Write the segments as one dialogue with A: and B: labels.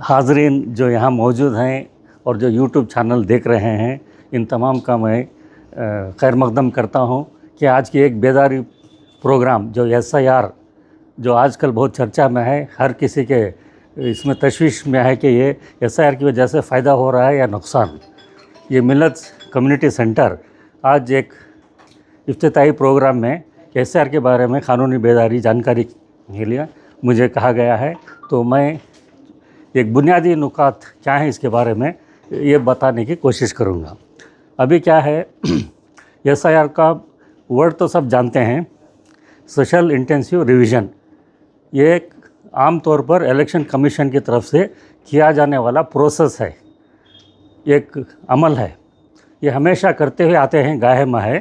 A: हाज़रीन जो यहाँ मौजूद हैं और जो यूट्यूब चैनल देख रहे हैं, इन तमाम का मैं खैर मकदम करता हूँ कि आज की एक बेदारी प्रोग्राम जो SIR जो आजकल बहुत चर्चा में है, हर किसी के इसमें तशवीश में है कि ये SIR की वजह से फ़ायदा हो रहा है या नुकसान। ये मिलत कम्युनिटी सेंटर आज एक इफ्तिताई प्रोग्राम में SIR के बारे में क़ानूनी बेदारी जानकारी के लिए मुझे कहा गया है, तो मैं एक बुनियादी नुकात क्या है इसके बारे में ये बताने की कोशिश करूँगा। अभी क्या है SIR का वर्ड तो सब जानते हैं, सोशल इंटेंसिव रिवीजन। ये एक आम तौर पर इलेक्शन कमीशन की तरफ से किया जाने वाला प्रोसेस है, एक अमल है। ये हमेशा करते हुए आते हैं, गाहे माहे।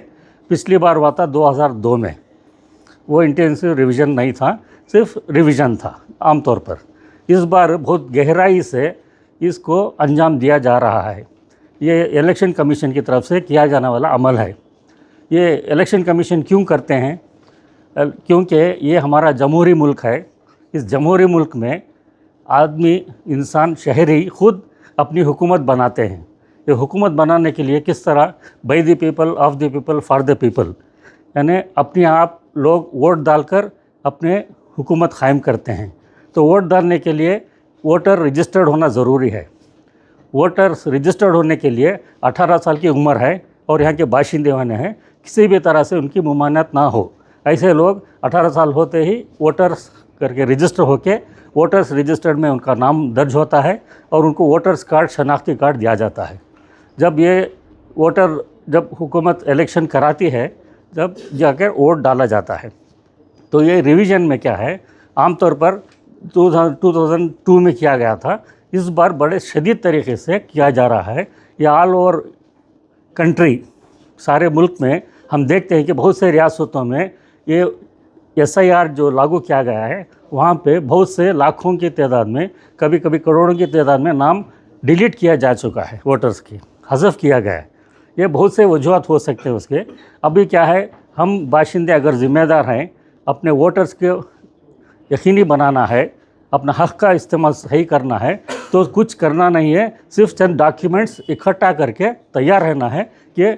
A: पिछली बार हुआ था 2002 में, वो इंटेंसिव रिवीजन नहीं था, सिर्फ रिवीजन था आम तौर पर। इस बार बहुत गहराई से इसको अंजाम दिया जा रहा है। ये इलेक्शन कमीशन की तरफ से किया जाने वाला अमल है। ये इलेक्शन कमीशन क्यों करते हैं? क्योंकि ये हमारा जमहूरी मुल्क है। इस जमहूरी मुल्क में आदमी, इंसान, शहरी खुद अपनी हुकूमत बनाते हैं। ये हुकूमत बनाने के लिए किस तरह by the people, of the people, for the people, यानी अपने आप लोग वोट डालकर अपने हुकूमत कायम करते हैं। तो वोट डालने के लिए वोटर रजिस्टर्ड होना ज़रूरी है। वोटर्स रजिस्टर्ड होने के लिए 18 साल की उम्र है और यहाँ के बाशिंदे होने हैं, किसी भी तरह से उनकी ममानत ना हो। ऐसे लोग 18 साल होते ही वोटर्स करके रजिस्टर होके वोटर्स रजिस्टर्ड में उनका नाम दर्ज होता है और उनको वोटर्स कार्ड, शनाख्ती कार्ड दिया जाता है। जब हुकूमत इलेक्शन कराती है, जब जाकर वोट डाला जाता है। तो ये रिवीजन में क्या है, आमतौर पर 2002 में किया गया था, इस बार बड़े शदीद तरीके से किया जा रहा है। ये ऑल ओवर कंट्री, सारे मुल्क में हम देखते हैं कि बहुत से रियासतों में ये SIR जो लागू किया गया है, वहाँ पे बहुत से लाखों की तादाद में, कभी कभी करोड़ों की तादाद में नाम डिलीट किया जा चुका है, वोटर्स की हज़फ किया गया है। ये बहुत से वजूहत हो सकते हैं उसके। अभी क्या है, हम बाशिंदे अगर ज़िम्मेदार हैं, अपने वोटर्स को यकीनी बनाना है, अपना हक़ का इस्तेमाल सही करना है, तो कुछ करना नहीं है, सिर्फ चंद डॉक्यूमेंट्स इकट्ठा करके तैयार रहना है कि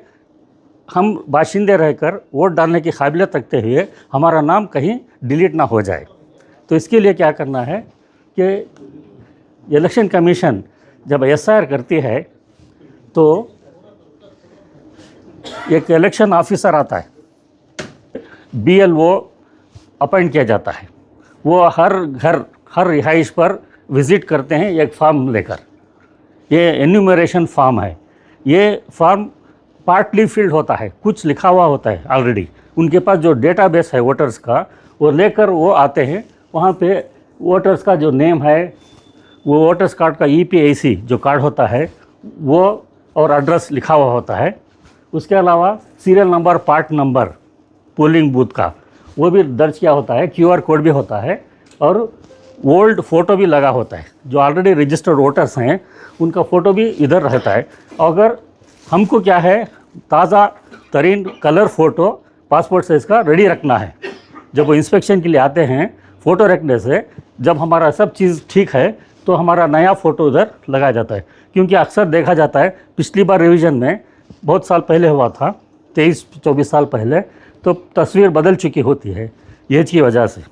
A: हम बाशिंदे रहकर वोट डालने की काबिलियत रखते हुए हमारा नाम कहीं डिलीट ना हो जाए। तो इसके लिए क्या करना है कि इलेक्शन कमीशन जब SIR करती है तो एक इलेक्शन ऑफिसर आता है, BLO अपॉइंट किया जाता है। वो हर घर, हर रिहाइश पर विज़िट करते हैं एक फॉर्म लेकर। ये एन्यूमरेशन फॉर्म है। ये फॉर्म पार्टली फिल्ड होता है, कुछ लिखा हुआ होता है ऑलरेडी। उनके पास जो डेटाबेस है वोटर्स का, वो लेकर वो आते हैं। वहाँ पे वोटर्स का जो नेम है, वो वोटर्स कार्ड का EPIC जो कार्ड होता है वो, और एड्रेस लिखा हुआ होता है। उसके अलावा serial number, part number polling booth का वो भी दर्ज किया होता है। QR कोड भी होता है और ओल्ड फ़ोटो भी लगा होता है। जो ऑलरेडी रजिस्टर्ड वोटर्स हैं उनका फ़ोटो भी इधर रहता है। अगर हमको क्या है, ताज़ा तरीन कलर फ़ोटो पासपोर्ट साइज़ का रेडी रखना है। जब वो इंस्पेक्शन के लिए आते हैं, फ़ोटो रखने से जब हमारा सब चीज़ ठीक है तो हमारा नया फ़ोटो उधर लगाया जाता है। क्योंकि अक्सर देखा जाता है, पिछली बार रिवीजन में बहुत साल पहले हुआ था, 23-24 साल पहले, तो तस्वीर बदल चुकी होती है एज की वजह से।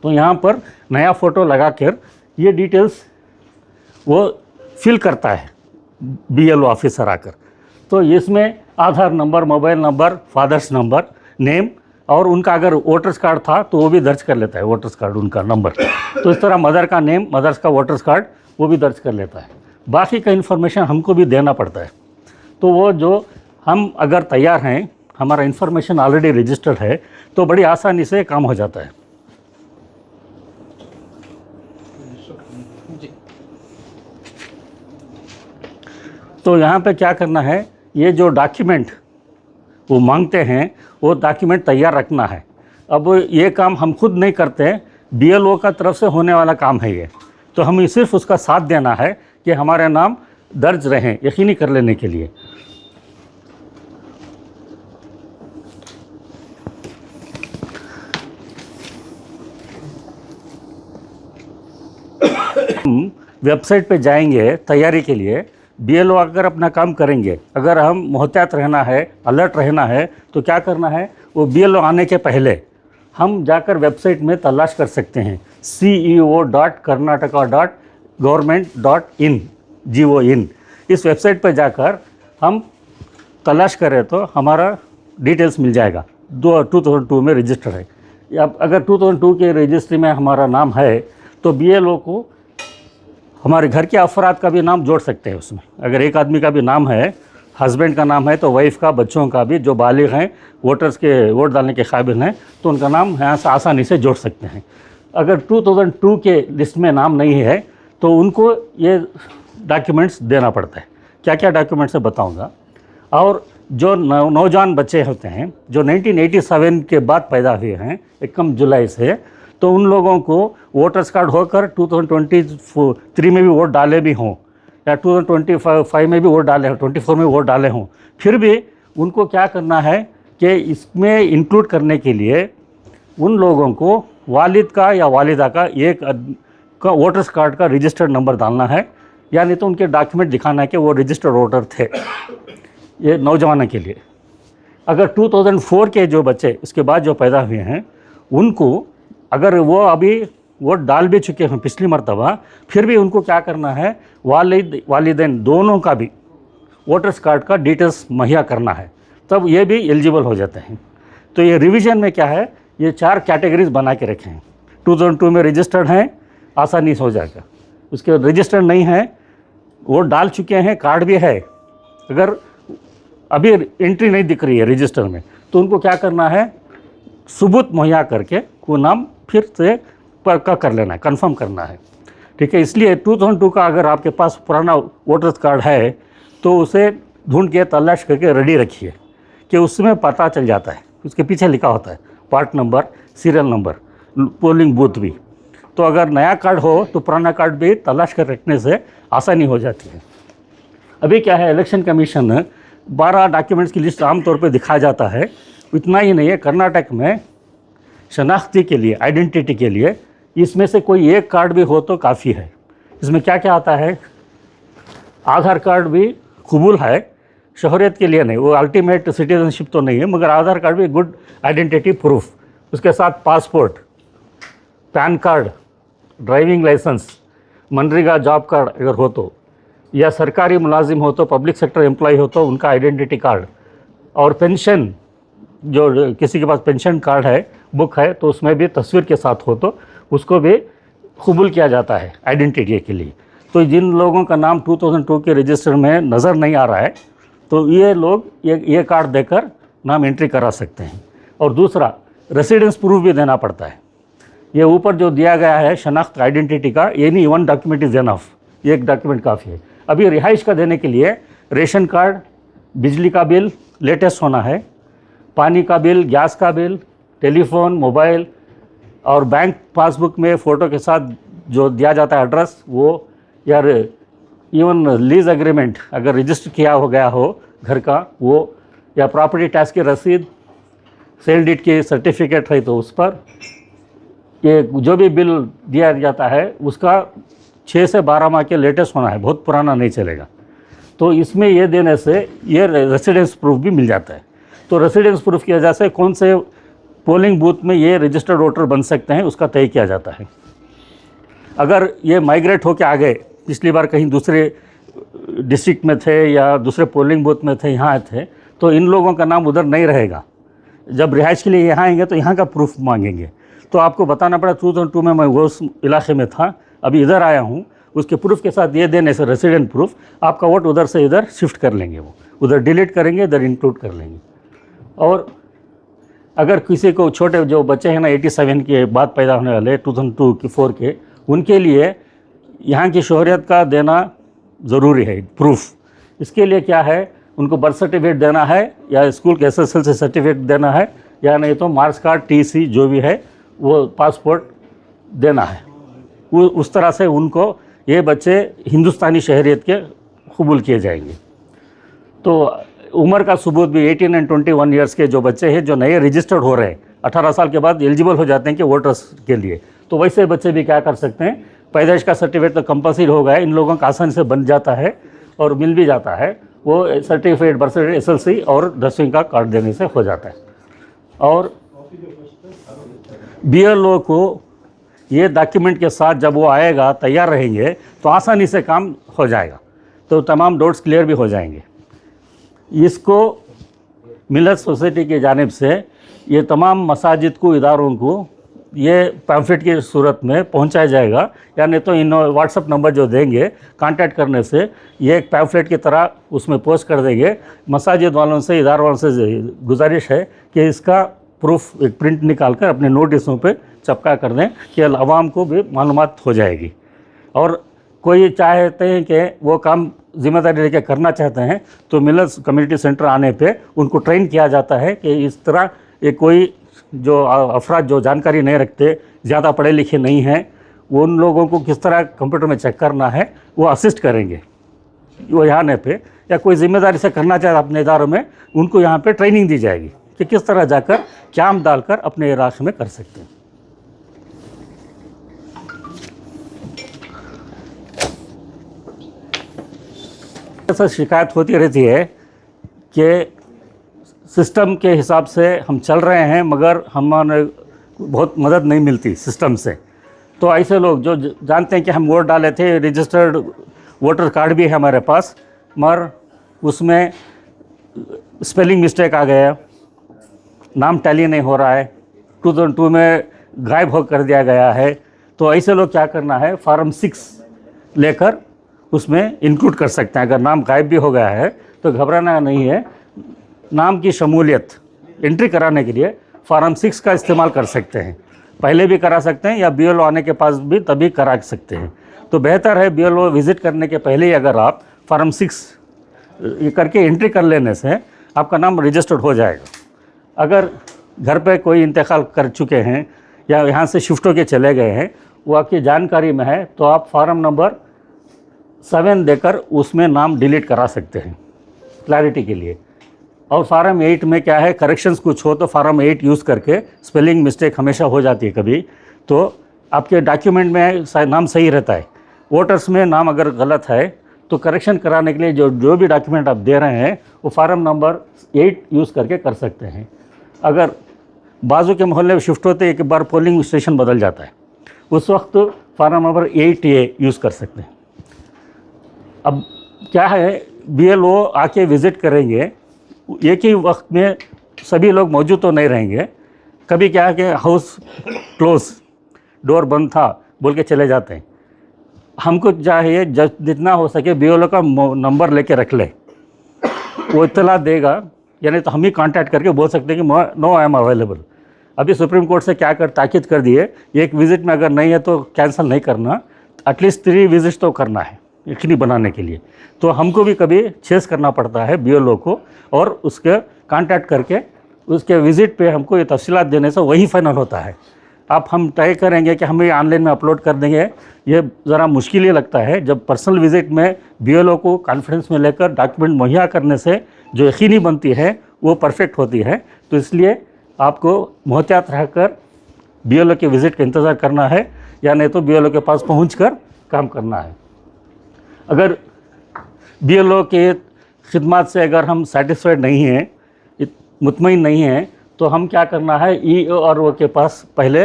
A: तो यहाँ पर नया फ़ोटो लगा कर ये डिटेल्स वो फिल करता है BLO ऑफिसर आकर। तो इसमें Aadhaar number, mobile number, father's number, name, और उनका अगर वोटर्स कार्ड था तो वो भी दर्ज कर लेता है, वोटर्स कार्ड उनका नंबर। तो इस तरह मदर का नेम, मदर्स का वोटर्स कार्ड वो भी दर्ज कर लेता है। बाकी का इन्फॉर्मेशन हमको भी देना पड़ता है। तो वो जो हम अगर तैयार हैं, हमारा इन्फॉर्मेशन ऑलरेडी रजिस्टर्ड है, तो बड़ी आसानी से काम हो जाता है। तो यहाँ पे क्या करना है, ये जो डॉक्यूमेंट वो मांगते हैं वो डॉक्यूमेंट तैयार रखना है। अब ये काम हम खुद नहीं करते, BLO का तरफ से होने वाला काम है ये। तो हमें सिर्फ उसका साथ देना है कि हमारे नाम दर्ज रहें, यकीनी कर लेने के लिए। वेबसाइट पे जाएंगे तैयारी के लिए, बीएलओ अगर अपना काम करेंगे, अगर हम मोहतात रहना है, अलर्ट रहना है, तो क्या करना है, वो बीएलओ आने के पहले हम जाकर वेबसाइट में तलाश कर सकते हैं ceo.karnataka.government.in GOIN। इस वेबसाइट पर जाकर हम तलाश करें तो हमारा डिटेल्स मिल जाएगा। 2002 में रजिस्टर है। अब अगर 2002 के रजिस्ट्री में हमारा नाम है तो बीएलओ को हमारे घर के अफराद का भी नाम जोड़ सकते हैं उसमें। अगर एक आदमी का भी नाम है, हस्बैंड का नाम है, तो वाइफ का, बच्चों का भी, जो बालिग हैं, वोटर्स के वोट डालने के काबिल हैं, तो उनका नाम यहाँ से आसानी से जोड़ सकते हैं। अगर 2002 के लिस्ट में नाम नहीं है तो उनको ये डॉक्यूमेंट्स देना पड़ता है। क्या क्या डॉक्यूमेंट्स है बताऊँगा। और जो नौजवान बच्चे होते हैं जो 1987 के बाद पैदा हुए हैं 1 जुलाई से, तो उन लोगों को वोटर्स कार्ड होकर 2023 में भी वोट डाले भी हों या 2025 में भी वोट डाले हों, 24 में वोट डाले हों, फिर भी उनको क्या करना है कि इसमें इंक्लूड करने के लिए उन लोगों को वालिद का या वालिदा का एक का वोटर्स कार्ड का रजिस्टर्ड नंबर डालना है, या नहीं तो उनके डॉक्यूमेंट दिखाना है कि वो रजिस्टर्ड वोटर थे। ये नौजवानों के लिए। अगर 2004 के जो बच्चे इसके बाद जो पैदा हुए हैं, उनको अगर वो अभी वोट डाल भी चुके हैं पिछली मरतबा, फिर भी उनको क्या करना है, वालिदैन दोनों का भी वोटर्स कार्ड का डिटेल्स मुहैया करना है, तब ये भी एलिजिबल हो जाते हैं। तो ये रिवीजन में क्या है, ये 4 कैटेगरीज बना के रखे हैं। 2002 में रजिस्टर्ड हैं, आसानी से हो जाएगा। उसके रजिस्टर्ड नहीं है, वोट डाल चुके हैं, कार्ड भी है, अगर अभी एंट्री नहीं दिख रही है रजिस्टर में, तो उनको क्या करना है, सबूत मुहैया करके वो नाम फिर से पक्का कर लेना है, कंफर्म करना है। ठीक है, इसलिए 2002 का अगर आपके पास पुराना वोटर्स कार्ड है तो उसे ढूंढ के तलाश करके रेडी रखिए कि उसमें पता चल जाता है, उसके पीछे लिखा होता है part number, serial number, polling booth भी। तो अगर नया कार्ड हो तो पुराना कार्ड भी तलाश कर रखने से आसानी हो जाती है। अभी क्या है, इलेक्शन कमीशन 12 डॉक्यूमेंट्स की लिस्ट आमतौर पर दिखाया जाता है। इतना ही नहीं है, कर्नाटक में शनाख्ती के लिए, आइडेंटिटी के लिए इसमें से कोई एक कार्ड भी हो तो काफ़ी है। इसमें क्या क्या आता है, आधार कार्ड भी कबूल है, शहरियत के लिए नहीं, वो अल्टीमेट सिटीजनशिप तो नहीं है, मगर आधार कार्ड भी गुड आइडेंटिटी प्रूफ। उसके साथ passport, PAN card, driving licence, मनरेगा जॉब कार्ड अगर हो तो, या सरकारी मुलाजिम हो तो, पब्लिक सेक्टर एम्प्लॉय हो तो उनका आइडेंटिटी कार्ड, और पेंशन, जो किसी के पास पेंशन कार्ड है, बुक है, तो उसमें भी तस्वीर के साथ हो तो उसको भी कबूल किया जाता है आइडेंटिटी के लिए। तो जिन लोगों का नाम 2002 के रजिस्टर में नज़र नहीं आ रहा है, तो ये लोग ये कार्ड देकर नाम एंट्री करा सकते हैं। और दूसरा, रेसिडेंस प्रूफ भी देना पड़ता है। ये ऊपर जो दिया गया है शनाख्त आइडेंटिटी का, ये नहीं, 1 डॉक्यूमेंट इज़ एनफ, एक डॉक्यूमेंट काफ़ी है। अभी रिहाइश का देने के लिए रेशन कार्ड, बिजली का बिल लेटेस्ट होना है, पानी का बिल, गैस का बिल, टेलीफोन, मोबाइल, और बैंक पासबुक में फ़ोटो के साथ जो दिया जाता है एड्रेस वो, या इवन लीज एग्रीमेंट अगर रजिस्टर किया हो गया हो घर का वो, या प्रॉपर्टी टैक्स की रसीद, सेल डीड की सर्टिफिकेट है तो उस पर, ये जो भी बिल दिया जाता है उसका 6 से 12 माह के लेटेस्ट होना है, बहुत पुराना नहीं चलेगा। तो इसमें ये देने से ये रेसिडेंस प्रूफ भी मिल जाता है। तो रेसिडेंस प्रूफ की वजह से कौन से पोलिंग बूथ में ये रजिस्टर्ड वोटर बन सकते हैं उसका तय किया जाता है। अगर ये माइग्रेट होकर आ गए, पिछली बार कहीं दूसरे डिस्ट्रिक्ट में थे या दूसरे पोलिंग बूथ में थे, यहाँ थे, तो इन लोगों का नाम उधर नहीं रहेगा। जब रिहाइश के लिए यहाँ आएंगे तो यहाँ का प्रूफ मांगेंगे, तो आपको बताना पड़ा 2002 में मैं वो उस इलाके में था, अभी इधर आया हूँ, उसके प्रूफ के साथ ये देने से रेसिडेंट प्रूफ आपका वोट उधर से इधर शिफ्ट कर लेंगे, वो उधर डिलीट करेंगे, इधर इंक्लूड कर लेंगे। और अगर किसी को छोटे जो बच्चे हैं ना 87 के बाद पैदा होने वाले 2002 के 4 के, उनके लिए यहाँ की शोहरियत का देना ज़रूरी है प्रूफ। इसके लिए क्या है, उनको बर्थ सर्टिफिकेट देना है या स्कूल के SSL से सर्टिफिकेट देना है, या नहीं तो मार्क्स कार्ड, TC जो भी है वो, पासपोर्ट देना है। वो उस तरह से उनको ये बच्चे हिंदुस्तानी शहरियत के कबूल किए जाएंगे। तो उम्र का सबूत भी 18 और 21 ईयर्स के जो बच्चे हैं जो नए रजिस्टर्ड हो रहे हैं, 18 साल के बाद एलिजिबल हो जाते हैं कि वोटर्स के लिए, तो वैसे बच्चे भी क्या कर सकते हैं, पैदाइश का सर्टिफिकेट तो कंपलसरी हो गया है, इन लोगों का आसानी से बन जाता है और मिल भी जाता है। वो सर्टिफिकेट, बर्थ सर्टिफिकेट, SLC और 10वीं का कार्ड देने से हो जाता है। और BLO को ये डॉक्यूमेंट के साथ जब वो आएगा, तैयार रहेंगे, तो आसानी से काम हो जाएगा, तो तमाम डाउट्स क्लियर भी हो जाएंगे। इसको मिलत सोसाइटी की जानिब से ये तमाम मसाजिद को, इदारों को ये पैम्फलेट की सूरत में पहुंचाया जाएगा, या नहीं तो इन व्हाट्सअप नंबर जो देंगे कांटेक्ट करने से ये एक पैम्फलेट की तरह उसमें पोस्ट कर देंगे। मसाजिद वालों से, इदारों वालों से गुजारिश है कि इसका प्रूफ एक प्रिंट निकाल कर अपने नोटिसों पे चपका कर दें कि अवाम को भी मालूमात हो जाएगी। और कोई चाहते हैं कि वो काम जिम्मेदारी लेकर करना चाहते हैं, तो मिलत कम्युनिटी सेंटर आने पे उनको ट्रेन किया जाता है कि इस तरह ये कोई जो अफराद जो जानकारी नहीं रखते, ज़्यादा पढ़े लिखे नहीं हैं, वो उन लोगों को किस तरह कंप्यूटर में चेक करना है वो असिस्ट करेंगे। वो यहाँ आने पे, या कोई जिम्मेदारी से करना चाहे अपने इदारों में, उनको यहाँ पे ट्रेनिंग दी जाएगी कि किस तरह जाकर कैंप डालकर अपने इलाके में कर सकते हैं। ऐसा शिकायत होती रहती है कि सिस्टम के हिसाब से हम चल रहे हैं, मगर हमारे बहुत मदद नहीं मिलती सिस्टम से। तो ऐसे लोग जो जानते हैं कि हम वोट डाले थे, रजिस्टर्ड वोटर कार्ड भी है हमारे पास, मगर उसमें स्पेलिंग मिस्टेक आ गया, नाम टैली नहीं हो रहा है, 2002 में गायब हो कर दिया गया है, तो ऐसे लोग क्या करना है, फॉर्म 6 लेकर उसमें इंक्लूड कर सकते हैं। अगर नाम गायब भी हो गया है तो घबराना नहीं है। नाम की शमूलियत एंट्री कराने के लिए फॉर्म 6 का इस्तेमाल कर सकते हैं। पहले भी करा सकते हैं या BLO आने के पास भी तभी करा सकते हैं। तो बेहतर है BLO विज़िट करने के पहले ही अगर आप फॉर्म 6 ये करके एंट्री कर लेने से आपका नाम रजिस्टर्ड हो जाएगा। अगर घर पे कोई इंतकाल कर चुके हैं या यहाँ से शिफ्ट होके चले गए हैं, वो आपकी जानकारी में है, तो आप फॉर्म नंबर 7 देकर उसमें नाम डिलीट करा सकते हैं क्लैरिटी के लिए। और फॉर्म 8 में क्या है, करेक्शंस कुछ हो तो फॉर्म 8 यूज़ करके, स्पेलिंग मिस्टेक हमेशा हो जाती है कभी, तो आपके डॉक्यूमेंट में नाम सही रहता है। वोटर्स में नाम अगर गलत है तो करेक्शन कराने के लिए जो भी डॉक्यूमेंट आप दे रहे हैं वो फॉर्म नंबर 8 यूज़ करके कर सकते हैं। अगर बाजू के मोहल्ले में शिफ्ट होते एक बार पोलिंग स्टेशन बदल जाता है, उस वक्त फॉर्म नंबर 8A यूज़ कर सकते हैं। अब क्या है, BLO आके विज़िट करेंगे, एक ही वक्त में सभी लोग मौजूद तो नहीं रहेंगे। कभी क्या है कि हाउस क्लोज, डोर बंद था बोल के चले जाते हैं। हमको चाहिए जितना हो सके BLO का नंबर लेके रख ले, वो इत्तला देगा, यानी तो हम ही कांटेक्ट करके बोल सकते हैं कि नो आई एम अवेलेबल। अभी सुप्रीम कोर्ट से क्या ताकीद कर दिए, एक विज़िट में अगर नहीं है तो कैंसिल नहीं करना, एटलीस्ट 3 विज़िट तो करना है यकीनी बनाने के लिए। तो हमको भी कभी चेस करना पड़ता है BLO को, और उसके कांटेक्ट करके उसके विज़िट पे हमको ये तफसीलात देने से वही फाइनल होता है। आप हम तय करेंगे कि हम ये ऑनलाइन में अपलोड कर देंगे, ये ज़रा मुश्किल ही लगता है। जब पर्सनल विज़िट में BLO को कॉन्फिडेंस में लेकर डॉक्यूमेंट मुहैया करने से जो यकीनी बनती है वो परफेक्ट होती है। तो इसलिए आपको मोहतियात रहकर BLO के विज़िट का इंतज़ार करना है, या नहीं तो BLO के पास पहुँचकर काम करना है। अगर BLO के खिदमत से अगर हम सेटिस्फाइड नहीं हैं, मुतमईन नहीं हैं, तो हम क्या करना है, EORO के पास पहले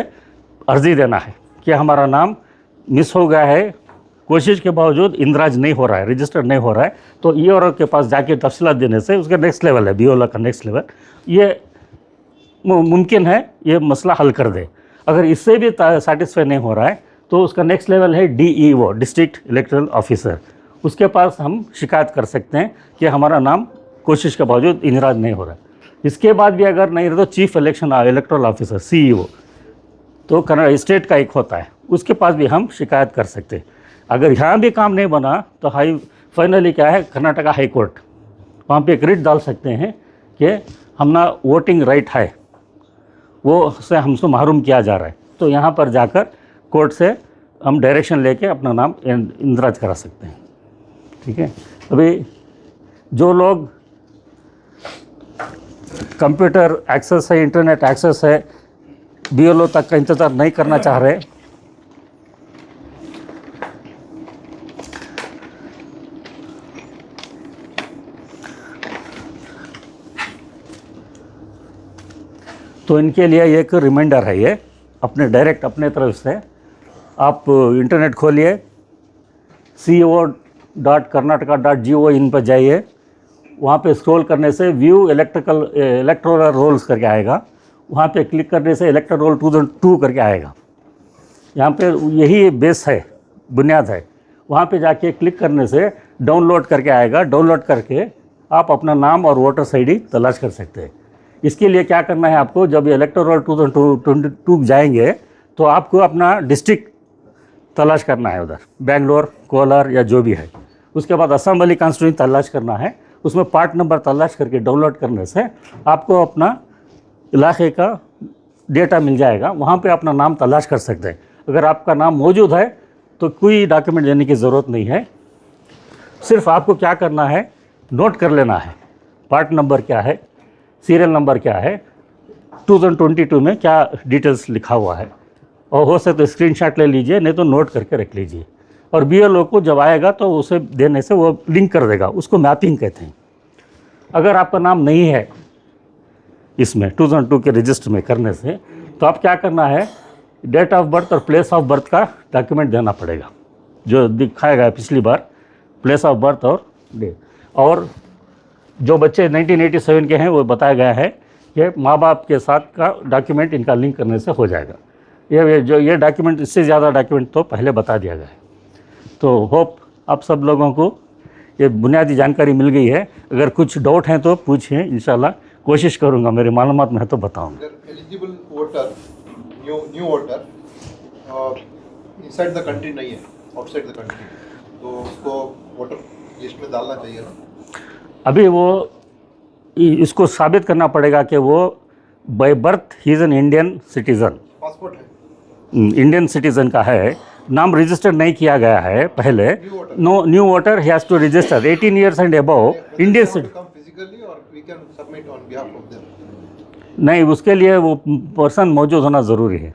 A: अर्ज़ी देना है कि हमारा नाम मिस हो गया है, कोशिश के बावजूद इंदराज नहीं हो रहा है, रजिस्टर्ड नहीं हो रहा है। तो EORO के पास जाके तफसीलात देने से उसका नेक्स्ट लेवल है, BLO का नेक्स्ट लेवल, ये मुमकिन है ये मसला हल कर दे। अगर इससे भी सेटिस्फाई नहीं हो रहा है तो उसका नेक्स्ट लेवल है DEO, डिस्ट्रिक्ट इलेक्टोरल ऑफिसर। उसके पास हम शिकायत कर सकते हैं कि हमारा नाम कोशिश के बावजूद इंदराज नहीं हो रहा है। इसके बाद भी अगर नहीं रहे तो चीफ इलेक्टोरल ऑफिसर CEO, तो स्टेट का एक होता है, उसके पास भी हम शिकायत कर सकते हैं। अगर यहाँ भी काम नहीं बना तो फाइनली क्या है, कर्नाटका हाई कोर्ट, वहाँ पे एक रिट डाल सकते हैं कि हमना वोटिंग राइट है वो से हमसे महरूम किया जा रहा है। तो यहाँ पर जाकर कोर्ट से हम डायरेक्शन लेके अपना नाम इंदराज करा सकते हैं। ठीक है। अभी जो लोग कंप्यूटर एक्सेस है, इंटरनेट एक्सेस है, BLO तक का इंतज़ार नहीं करना चाह रहे, तो इनके लिए एक रिमाइंडर है, ये अपने डायरेक्ट अपने तरफ से आप इंटरनेट खोलिए, co.karnataka.gov पर जाइए, वहाँ पे स्क्रॉल करने से व्यू इलेक्टोरल रोल्स करके आएगा, वहाँ पे क्लिक करने से इलेक्टोरल रोल 2002 करके आएगा। यहाँ पे यही बेस है, बुनियाद है। वहाँ पे जाके क्लिक करने से डाउनलोड करके आएगा, डाउनलोड करके आप अपना नाम और वोटर आईडी तलाश कर सकते हैं। इसके लिए क्या करना है आपको, जब ये इलेक्टोरल 2022 जाएंगे तो आपको अपना डिस्ट्रिक्ट तलाश करना है, उधर बेंगलोर, कोलार या जो भी है। उसके बाद असम वाली कॉन्स्टिट्यूंसी तलाश करना है, उसमें पार्ट नंबर तलाश करके डाउनलोड करने से आपको अपना इलाके का डेटा मिल जाएगा, वहाँ पे अपना नाम तलाश कर सकते हैं। अगर आपका नाम मौजूद है तो कोई डॉक्यूमेंट देने की ज़रूरत नहीं है, सिर्फ आपको क्या करना है, नोट कर लेना है पार्ट नंबर क्या है, सीरियल नंबर क्या है, 2022 में क्या डिटेल्स लिखा हुआ है, और हो सके तो स्क्रीनशॉट ले लीजिए, नहीं तो नोट करके रख लीजिए। और BLO को जब आएगा तो उसे देने से वो लिंक कर देगा, उसको मैपिंग कहते हैं। अगर आपका नाम नहीं है इसमें 2002 के रजिस्टर में करने से, तो आप क्या करना है, डेट ऑफ बर्थ और प्लेस ऑफ बर्थ का डॉक्यूमेंट देना पड़ेगा, जो दिखाएगा पिछली बार प्लेस ऑफ बर्थ और डेट। और जो बच्चे 1987 के हैं वो बताया गया है कि माँ बाप के साथ का डॉक्यूमेंट इनका लिंक करने से हो जाएगा। ये डॉक्यूमेंट, इससे ज़्यादा डॉक्यूमेंट तो पहले बता दिया गया है। तो होप आप सब लोगों को ये बुनियादी जानकारी मिल गई है। अगर कुछ डाउट हैं तो पूछें, इंशाल्लाह कोशिश करूँगा, मेरी मालूमात में है तो बताऊँगा।
B: Eligible voter, new voter inside the country नहीं है, आउटसाइड द कंट्री, तो उसको वोटर लिस्ट में डालना चाहिए ना?
A: अभी वो इसको साबित करना पड़ेगा कि वो by birth he is an Indian citizen,
B: passport है,
A: इंडियन सिटीज़न का है, नाम रजिस्टर नहीं किया गया है पहले। New voter he has to register 18 years and above Indian citizen. नहीं, उसके लिए वो पर्सन मौजूद होना ज़रूरी है,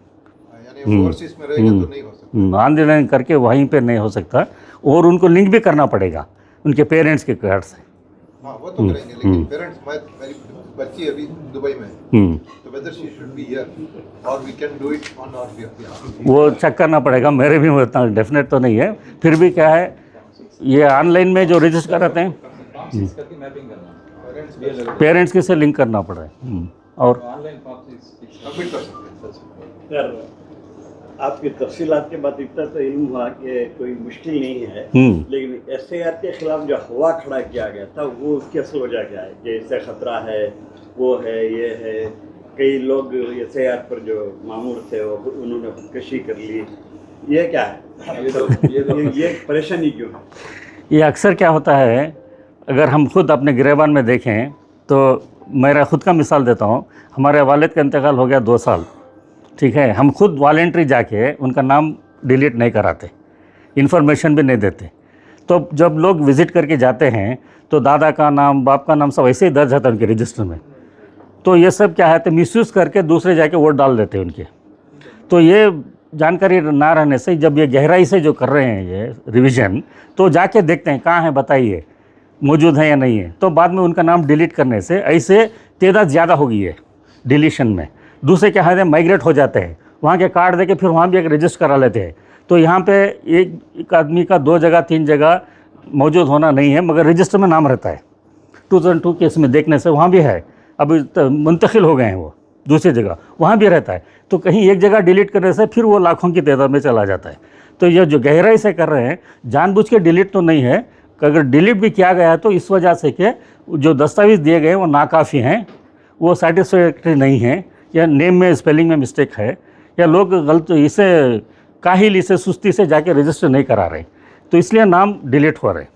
B: ओवरसीज में रहेगा तो नहीं हो सकता,
A: आंदोलन करके वहीं पे नहीं हो सकता, और उनको लिंक भी करना पड़ेगा उनके पेरेंट्स के कार्ड से।
B: हाँ, वो तो करेंगे, लेकिन पेरेंट्स, मेरी बच्ची अभी दुबई में, तो whether she should be here और we can do it on our behalf,
A: वो चेक करना पड़ेगा, मेरे भी उतना डेफिनेट तो नहीं है। फिर भी क्या है, ये ऑनलाइन में जो रजिस्टर कराते हैं, पेरेंट्स के से लिंक करना पड़ा है, और
B: सबमिट कर सकते हैं।
C: आपकी तफसीलात के बाद इतना तो इल्म हुआ कि कोई मुश्किल नहीं है, लेकिन SAR के खिलाफ जो हवा खड़ा किया गया था वो उसकी असल वजह क्या है? कि इससे ख़तरा है, वो है, ये है, कई लोग SAR पर जो मामूर थे वो उन्होंने खुदकशी कर ली, ये क्या है? ये परेशानी क्यों है?
A: ये अक्सर क्या होता है, अगर हम खुद अपने गिरेबान में देखें तो मेरा खुद का मिसाल देता हूँ। हमारे वालिद का इंतकाल हो गया 2 साल, ठीक है, हम खुद वॉलेंट्री जाके उनका नाम डिलीट नहीं कराते, इन्फॉर्मेशन भी नहीं देते। तो जब लोग विज़िट करके जाते हैं तो दादा का नाम, बाप का नाम सब ऐसे ही दर्ज होता है उनके रजिस्टर में। तो ये सब क्या है, तो मिसयूज़ करके दूसरे जाके वोट डाल देते हैं उनके। तो ये जानकारी ना रहने से जब ये गहराई से जो कर रहे हैं ये रिवीजन, तो जाके देखते हैं कहाँ है, बताइए मौजूद है या नहीं है। तो बाद में उनका नाम डिलीट करने से ऐसे तादाद ज़्यादा हो गई है डिलीशन में। दूसरे क्या है, माइग्रेट हो जाते हैं, वहाँ के कार्ड देके फिर वहाँ भी एक रजिस्टर करा लेते हैं। तो यहाँ पे एक आदमी का 2 जगह 3 जगह मौजूद होना नहीं है, मगर रजिस्टर में नाम रहता है। 2002 केस में देखने से वहाँ भी है, अभी मुंतकिल हो गए हैं वो दूसरी जगह, वहाँ भी रहता है। तो कहीं एक जगह डिलीट करने से फिर वो लाखों की तादाद में चला जाता है। तो ये जो गहराई से कर रहे हैं, जानबूझ के डिलीट तो नहीं है, अगर डिलीट भी किया गया है तो इस वजह से कि जो दस्तावेज़ दिए गए वो नाकाफ़ी हैं, वो सेटिस्फैक्ट्री नहीं है, या नेम में स्पेलिंग में मिस्टेक है, या लोग गलत इसे काहिली से सुस्ती से जाके रजिस्टर नहीं करा रहे, तो इसलिए नाम डिलीट हो रहे हैं।